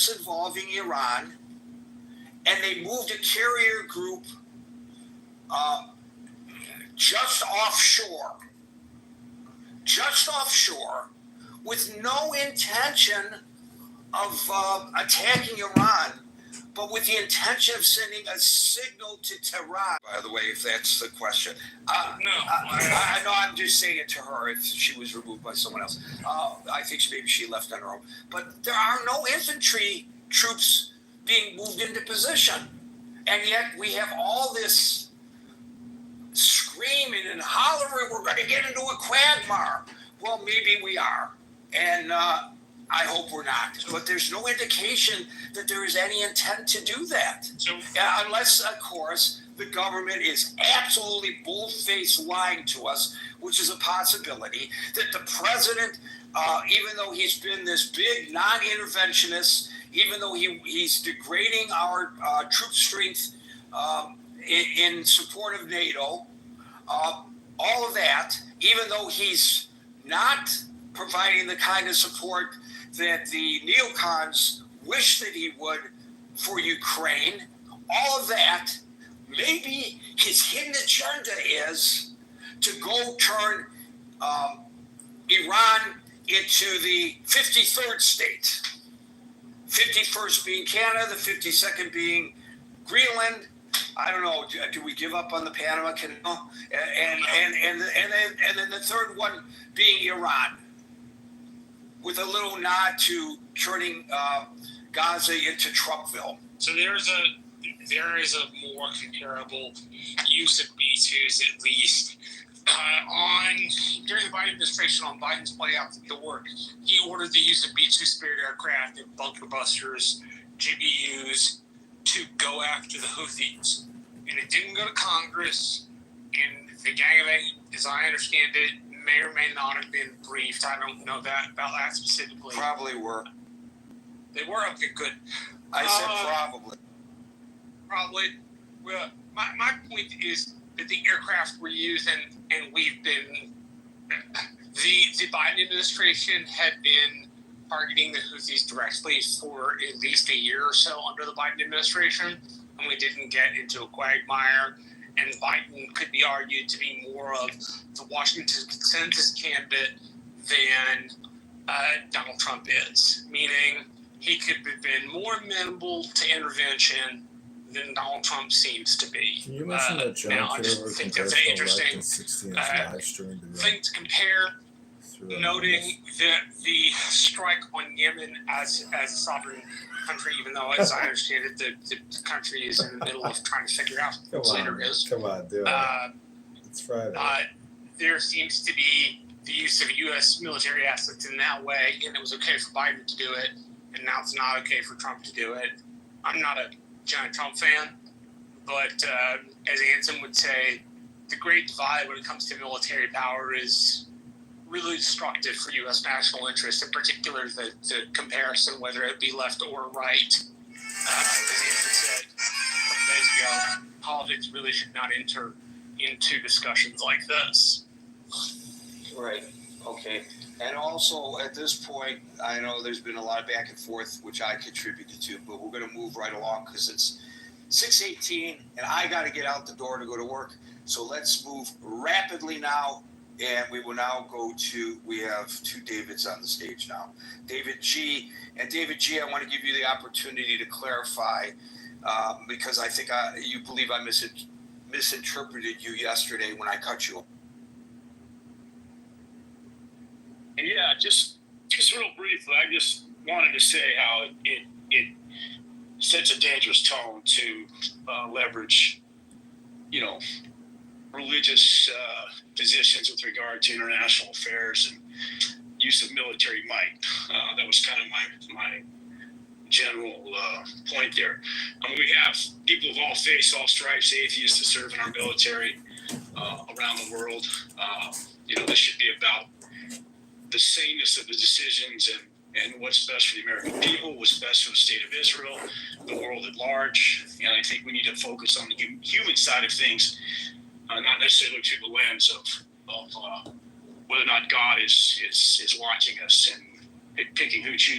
events involving Iran, and they moved a carrier group just offshore, with no intention of attacking Iran, but with the intention of sending a signal to Tehran. By the way, if that's the question. I know I'm just saying it to her if she was removed by someone else. I think maybe she left on her own. But there are no infantry troops being moved into position. And yet we have all this screaming and hollering, we're going to get into a quagmire. Well, maybe we are. And I hope we're not. But there's no indication that there is any intent to do that. Unless, of course, the government is absolutely bold-faced lying to us, which is a possibility, that the president, even though he's been this big non-interventionist, even though he's degrading our troop strength in support of NATO, all of that, even though he's not providing the kind of support that the neocons wish that he would for Ukraine, all of that, maybe his hidden agenda is to go turn Iran into the 53rd state. 51st being Canada, the 52nd being Greenland. I don't know. Do we give up on the Panama Canal? And then the third one being Iran, with a little nod to turning Gaza into Trumpville. So there is a more comparable use of B-2s, at least. During the Biden administration, on Biden's way out the door, he ordered the use of B-2 Spirit aircraft and bunker busters, GBUs, to go after the Houthis. And it didn't go to Congress, and the Gang of Eight, as I understand it, may or may not have been briefed. I don't know about that specifically. Probably were. They were? Okay, good. I said probably. Probably. Well, my point is that the aircraft were used, and we've been... The Biden administration had been targeting the Houthis directly for at least a year or so under the Biden administration, and we didn't get into a quagmire. And Biden could be argued to be more of the Washington consensus candidate than Donald Trump is, meaning he could have been more amenable to intervention than Donald Trump seems to be. Can you mention that John Kitover Congressman 16 live stream thing to compare, noting that the strike on Yemen as a sovereign country, even though, as I understand it, the country is in the middle of trying to figure out what its leader is. Come on, do it. It's Friday. There seems to be the use of U.S. military assets in that way, and it was okay for Biden to do it, and now it's not okay for Trump to do it. I'm not a giant Trump fan, but as Anson would say, the great divide when it comes to military power is really destructive for U.S. national interest, in particular the comparison, whether it be left or right. As Anson said a couple days ago, politics really should not enter into discussions like this. Right. Okay. And also, at this point, I know there's been a lot of back and forth, which I contributed to, but we're going to move right along because it's 6:18, and I got to get out the door to go to work. So let's move rapidly now, and we will now go to, we have two Davids on the stage now. David G. And David G., I want to give you the opportunity to clarify, because I think you believe I misinterpreted you yesterday when I cut you off. Yeah, just real briefly, I just wanted to say how it sets a dangerous tone to leverage, religious positions with regard to international affairs and use of military might. That was kind of my general point there. We have people of all faiths, all stripes, atheists that serve in our military around the world. This should be about the sameness of the decisions and what's best for the American people, what's best for the state of Israel, the world at large. And I think we need to focus on the human side of things, not necessarily through the lens of whether or not God is watching us and picking who chooses